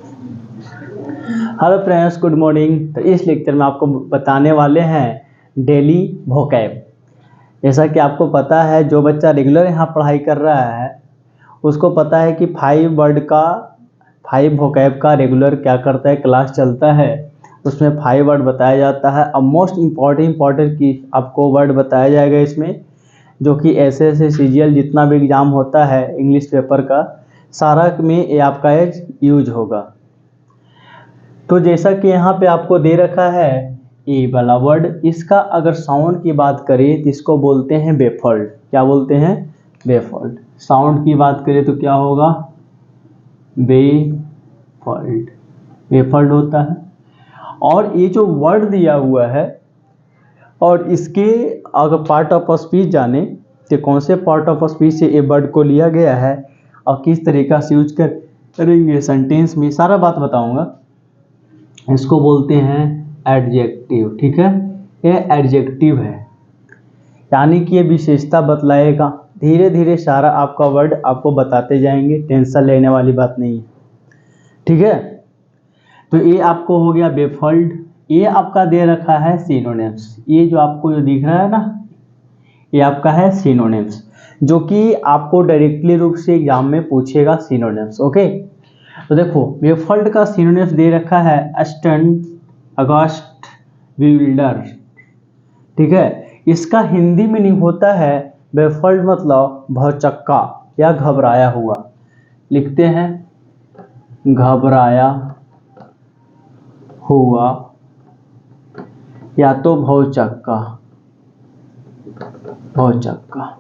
Hello friends, good morning. तो इस lecture में आपको बताने वाले हैं डेली वोकैब। जैसा कि आपको पता है, जो बच्चा रेगुलर यहाँ पढ़ाई कर रहा है उसको पता है कि 5 वोकैब का रेगुलर क्या करता है, क्लास चलता है उसमें 5 वर्ड बताया जाता है। अब मोस्ट इम्पॉर्टेंट की आपको वर्ड बताया जाएगा इसमें, जो कि ऐसे सीजीएल जितना भी एग्ज़ाम होता है इंग्लिश पेपर का, सारा में ये आपका यूज होगा। तो जैसा कि यहाँ पे आपको दे रखा है ए वाला वर्ड, इसका अगर साउंड की बात करें तो इसको बोलते हैं बेफल्ड। क्या बोलते हैं? बेफल्ड। साउंड की बात करें तो क्या होगा? बेफल्ड। बेफल्ड होता है। और ये जो वर्ड दिया हुआ है और इसके अगर पार्ट ऑफ स्पीच जाने तो कौन से पार्ट ऑफ स्पीच से ये वर्ड को लिया गया है और किस तरीका से यूज करेंगे सेंटेंस में, सारा बात बताऊंगा। इसको बोलते हैं एडजेक्टिव। ठीक है, ये एडजेक्टिव है, यानी कि ये विशेषता बतलाएगा। धीरे धीरे सारा आपका वर्ड आपको बताते जाएंगे, टेंशन लेने वाली बात नहीं है। ठीक है, तो ये आपको हो गया बेफल्ड। ये आपका दे रखा है सिनोनिम्स। ये जो आपको जो दिख रहा है ना, ये आपका है सिनोनिम्स, जो कि आपको डायरेक्टली रूप से एग्जाम में पूछेगा सिनोनिम्स। ओके, तो देखो बेफल्ड का सिनोनिम्स दे रखा है स्टंट, अगस्ट, विल्डर। ठीक है, इसका हिंदी मीनिंग होता है बेफल्ड मतलब भौचक्का या घबराया हुआ। लिखते हैं घबराया हुआ या तो भौचक्का। भौचक्का।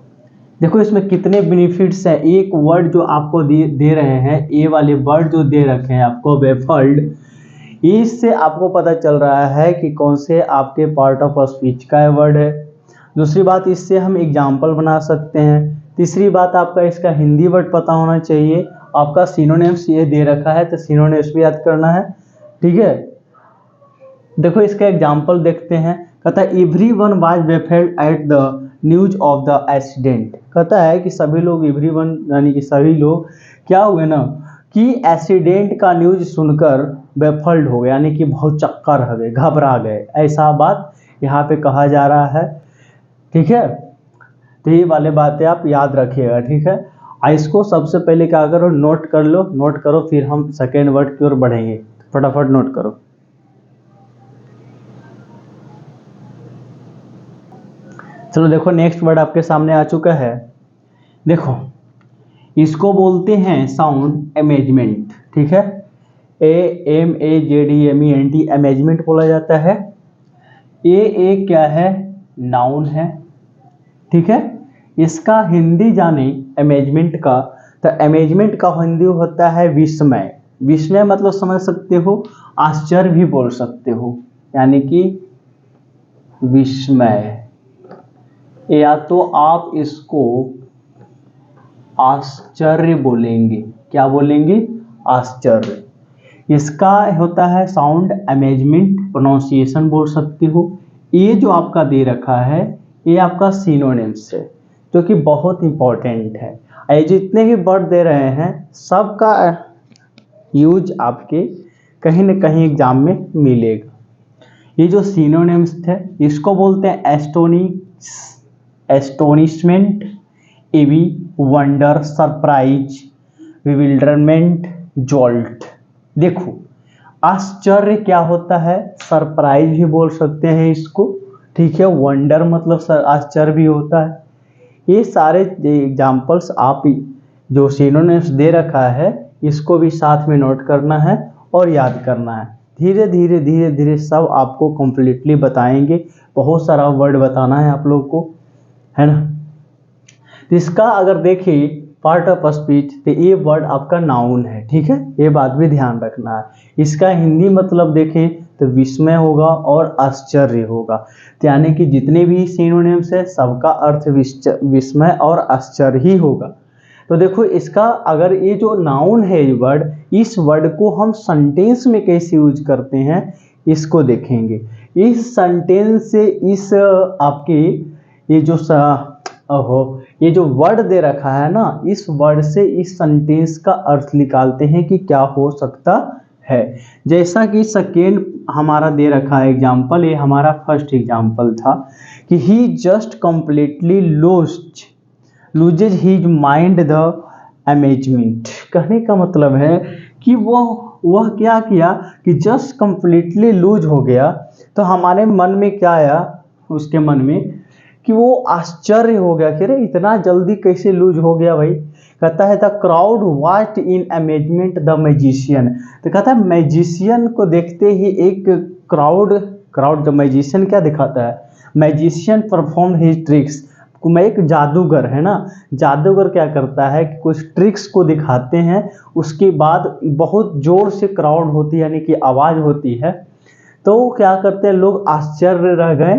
देखो इसमें कितने बेनिफिट्स हैं। एक वर्ड जो आपको दे रहे हैं, ए वाले वर्ड जो दे रखे हैं आपको बेफल्ड, इससे आपको पता चल रहा है कि कौन से आपके पार्ट ऑफ स्पीच का वर्ड है। दूसरी बात, इससे हम एग्जाम्पल बना सकते हैं। तीसरी बात, आपका इसका हिंदी वर्ड पता होना चाहिए। आपका सिनोनिम्स ये दे रखा है तो सिनोनिम्स भी याद करना है। ठीक है, देखो इसका एग्जाम्पल देखते हैं। कहता है everyone was baffled at the news of the accident. कहता है कि सभी लोग, एवरीवन यानी कि सभी लोग क्या हुए ना कि एक्सीडेंट का न्यूज सुनकर बेफल्ड हो गए, यानी कि बहुत चक्कर रह गए, घबरा गए, ऐसा बात यहाँ पे कहा जा रहा है। ठीक है, तो ये वाले बातें आप याद रखिएगा। ठीक है, इसको सबसे पहले क्या करो, नोट कर लो। नोट करो, फिर हम सेकेंड वर्ड की ओर बढ़ेंगे। फटाफट नोट करो। चलो देखो, नेक्स्ट वर्ड आपके सामने आ चुका है। देखो इसको बोलते हैं साउंड अमेजमेंट। ठीक है, AMAZEMENT, अमेजमेंट बोला जाता है। ए क्या है? नाउन है। ठीक है, इसका हिंदी जाने अमेजमेंट का, तो अमेजमेंट का हिंदी होता है विस्मय। विस्मय मतलब समझ सकते हो, आश्चर्य भी बोल सकते हो, यानी कि विस्मय। या तो आप इसको आश्चर्य बोलेंगे। क्या बोलेंगे? आश्चर्य। इसका होता है साउंड अमेजमेंट, प्रोनाउंसिएशन बोल सकते हो। ये जो आपका दे रखा है ये आपका सिनोनिम्स है, जो कि बहुत इंपॉर्टेंट है। ये जितने भी वर्ड दे रहे हैं सबका यूज आपके कहीं न कहीं एग्जाम में मिलेगा। ये जो सिनोनिम्स थे इसको बोलते हैं एस्टोनिशमेंट, एवी, वंडर, सरप्राइज, विविल्डरमेंट, जोल्ट। देखो आश्चर्य क्या होता है, सरप्राइज भी बोल सकते हैं इसको। ठीक है, वंडर मतलब आश्चर्य भी होता है। ये सारे एग्जाम्पल्स आप जो सिनोनिम्स दे रखा है इसको भी साथ में नोट करना है और याद करना है। धीरे धीरे सब आपको कम्प्लीटली बताएंगे। बहुत सारा वर्ड बताना है आप लोग को, है ना। तो इसका अगर देखिए पार्ट ऑफ स्पीच, तो ये वर्ड आपका नाउन है। ठीक है, ये बात भी ध्यान रखना है। इसका हिंदी मतलब देखें तो विस्मय होगा और आश्चर्य होगा। तो यानी कि जितने भी सिनोनिम्स है सबका अर्थ विस्मय और आश्चर्य ही होगा। तो देखो इसका अगर ये जो नाउन है ये वर्ड, इस वर्ड को हम सेंटेंस में कैसे यूज करते हैं इसको देखेंगे। इस सेंटेंस से इस आपके ये जो वर्ड दे रखा है ना, इस वर्ड से इस सेंटेंस का अर्थ निकालते हैं कि क्या हो सकता है। जैसा कि सेकेंड हमारा दे रखा है एग्जाम्पल, ये हमारा फर्स्ट एग्जाम्पल था कि he just completely loses his mind the amazement. कहने का मतलब है कि वह क्या किया कि जस्ट कम्प्लीटली लूज हो गया। तो हमारे मन में क्या आया, उसके मन में कि वो आश्चर्य हो गया कि अरे इतना जल्दी कैसे लूज हो गया भाई। कहता है the crowd watched in amazement the magician. तो कहता है मैजिशियन को देखते ही एक क्राउड द मैजिशियन क्या दिखाता है, मैजिशियन परफॉर्म हिज ट्रिक्स। मैं एक जादूगर है ना, जादूगर क्या करता है कि कुछ ट्रिक्स को दिखाते हैं, उसके बाद बहुत जोर से क्राउड होती है यानी कि आवाज़ होती है, तो क्या करते हैं लोग आश्चर्य रह गए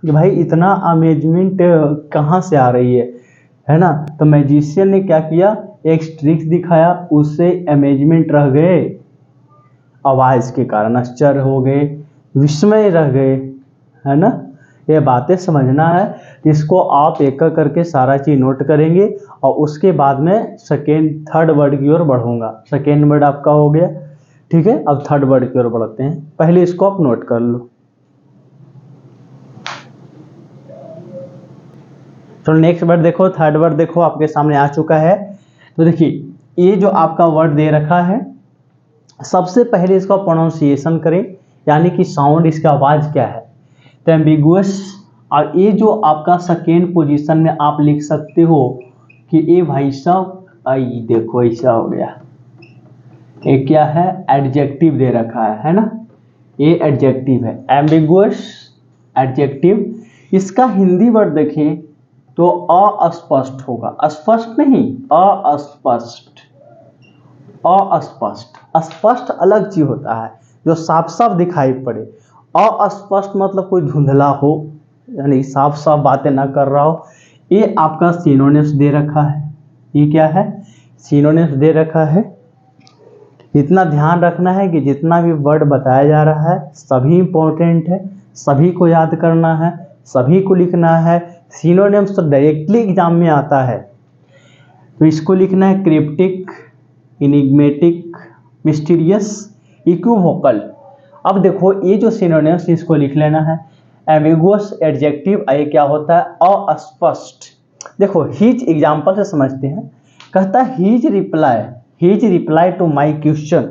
कि भाई इतना अमेजमेंट कहाँ से आ रही है ना। तो मैजिशियन ने क्या किया, एक ट्रिक्स दिखाया, उससे अमेजमेंट रह गए, आवाज़ के कारण आश्चर्य हो गए, विस्मय रह गए, है ना। ये बातें समझना है, इसको आप एक एक करके सारा चीज़ नोट करेंगे और उसके बाद में थर्ड वर्ड की ओर बढ़ूंगा। सेकेंड वर्ड आपका हो गया, ठीक है। अब थर्ड वर्ड की ओर बढ़ते हैं, पहले इसको आप नोट कर लो। तो नेक्स्ट वर्ड देखो, थर्ड वर्ड देखो आपके सामने आ चुका है। तो देखिए ये जो आपका वर्ड दे रखा है, सबसे पहले इसका प्रोनाउंसिएशन करें, यानी कि साउंड, इसका आवाज़ क्या है। तो एम्बिगुअस, और ये जो आपका सेकेंड पोजीशन में आप लिख सकते हो कि ये भाई साहब, आई देखो ऐसा हो गया, ये क्या है, एडजेक्टिव दे रखा है ना, ये एडजेक्टिव है, एम्बिगुअस एडजेक्टिव। इसका हिंदी वर्ड देखें तो अस्पष्ट होगा, स्पष्ट नहीं, अस्पष्ट। अस्पष्ट, स्पष्ट अलग चीज होता है जो साफ साफ दिखाई पड़े, अस्पष्ट मतलब कोई धुंधला हो, यानी साफ साफ बातें ना कर रहा हो। ये आपका सिनोनिम्स दे रखा है, ये क्या है, सिनोनिम्स दे रखा है। इतना ध्यान रखना है कि जितना भी वर्ड बताया जा रहा है सभी इंपॉर्टेंट है, सभी को याद करना है, सभी को लिखना है। सिनोनिम्स तो डायरेक्टली एग्जाम में आता है, तो इसको लिखना है क्रिप्टिक, इनिग्मेटिक, मिस्टीरियस, इक्विवोकल। अब देखो ये जो सिनोनिम्स, इसको लिख लेना है। एम्बिगुअस एडजेक्टिव, ये क्या होता है, अस्पष्ट। देखो हीज एग्जाम्पल से समझते हैं, कहता है his reply to my question,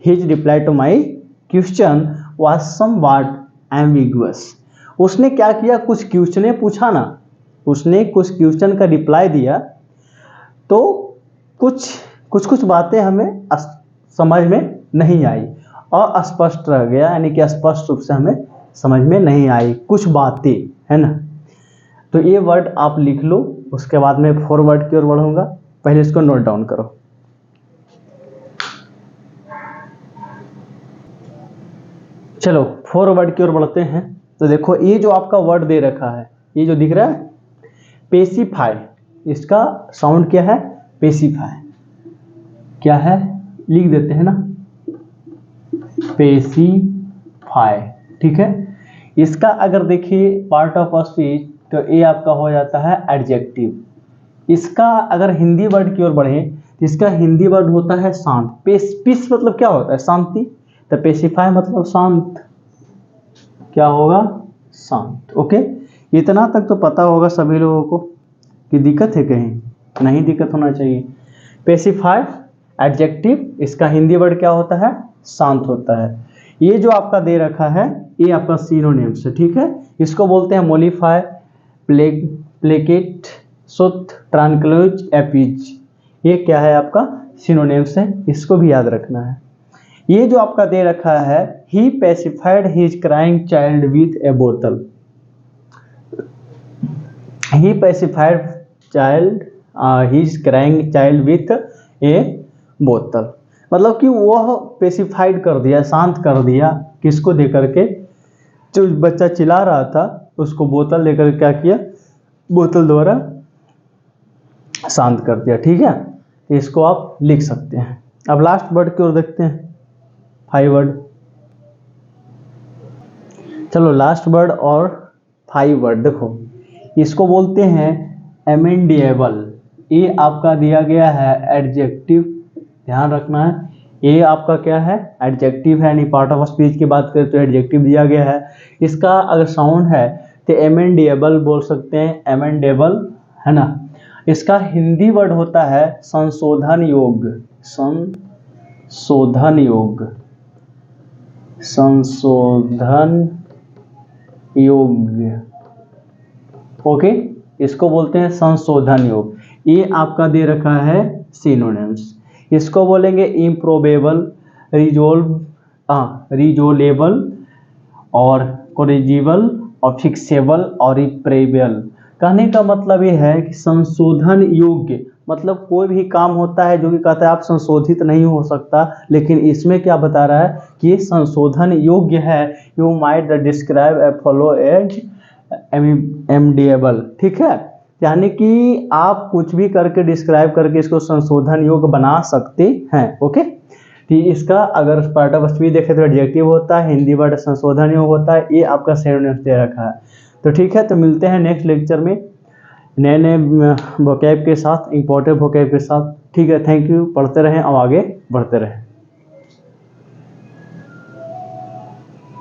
his reply to my question was somewhat ambiguous. उसने क्या किया, कुछ क्वेश्चन पूछा ना, उसने कुछ क्वेश्चन का रिप्लाई दिया, तो कुछ बातें हमें समझ में नहीं आई, अस्पष्ट रह गया, यानी कि स्पष्ट रूप से हमें समझ में नहीं आई कुछ बातें, है ना। तो ये वर्ड आप लिख लो, उसके बाद में फॉरवर्ड की ओर बढ़ूंगा, पहले इसको नोट डाउन करो। चलो फॉरवर्ड की ओर बढ़ते हैं। तो देखो ये जो आपका वर्ड दे रखा है, ये जो दिख रहा है पेसिफाई, इसका साउंड क्या है, पेसिफाई क्या है, लिख देते हैं ना, पेसिफाई, ठीक है। इसका अगर देखिए पार्ट ऑफ स्पीच, तो ये आपका हो जाता है एडजेक्टिव। इसका अगर हिंदी वर्ड की ओर बढ़े तो इसका हिंदी वर्ड होता है शांत। पीस मतलब क्या होता है, शांति, तो पेसिफाई मतलब शांत, क्या होगा, शांत। ओके, इतना तक तो पता होगा सभी लोगों को, कि दिक्कत है कहीं, नहीं दिक्कत होना चाहिए। पेसिफाई एडजेक्टिव, इसका हिंदी वर्ड क्या होता है, शांत होता है। ये जो आपका दे रखा है ये आपका सिनोनिम्स है, ठीक है। इसको बोलते हैं मोलिफाई, प्लेकेट, सुत, ट्रांक्लोज, एपीज। ये क्या है, आपका सिनोनिम्स है, इसको भी याद रखना है। ये जो आपका दे रखा है, ही पेसिफाइड हिज क्राइंग चाइल्ड विथ ए बोतल, ही पेसिफाइड हिज क्राइंग चाइल्ड विथ ए बोतल, मतलब कि वह पेसिफाइड कर दिया, शांत कर दिया, किसको दे करके, जो बच्चा चिल्ला रहा था उसको बोतल देकर क्या किया, बोतल द्वारा शांत कर दिया, ठीक है। इसको आप लिख सकते हैं। अब लास्ट वर्ड की ओर देखते हैं, 5 वर्ड। चलो लास्ट वर्ड और 5 वर्ड देखो, इसको बोलते हैं अमेंडिएबल। ये आपका दिया गया है एडजेक्टिव, ध्यान रखना है, ये आपका क्या है, एडजेक्टिव है, यानी पार्ट ऑफ स्पीच की बात करें तो एडजेक्टिव दिया गया है। इसका अगर साउंड है तो एमेंडेबल बोल सकते हैं, एमेंडेबल, है ना। इसका हिंदी वर्ड होता है संशोधन योग्य, संशोधन योग्य, संशोधन योग्य, ओके, इसको बोलते हैं संशोधन योग्य। ये आपका दे रखा है सिनोनिम्स। इसको बोलेंगे इम्प्रोबेबल, रिजोलेबल और कोरिजिबल और फिक्सेबल और रिप्रेबल। कहने का मतलब ये है कि संशोधन योग्य मतलब कोई भी काम होता है जो कि कहता है आप संशोधित नहीं हो सकता, लेकिन इसमें क्या बता रहा है कि ये संशोधन योग्य है। You might describe a follow as amendable, ठीक है, यानी कि आप कुछ भी करके डिस्क्राइब करके इसको संशोधन योग्य बना सकते हैं, ओके। तो इसका अगर पार्ट ऑफ स्पीच देखें तो एडजेक्टिव होता है, हिंदी वर्ड संशोधन योग्य होता है। ये आपका सिनोनिम्स दे रखा है। तो ठीक है, तो मिलते हैं नेक्स्ट लेक्चर में नए नए वोकैब के साथ, इंपॉर्टेंट वोकैब के साथ, ठीक है। थैंक यू, पढ़ते रहें और आगे बढ़ते रहें।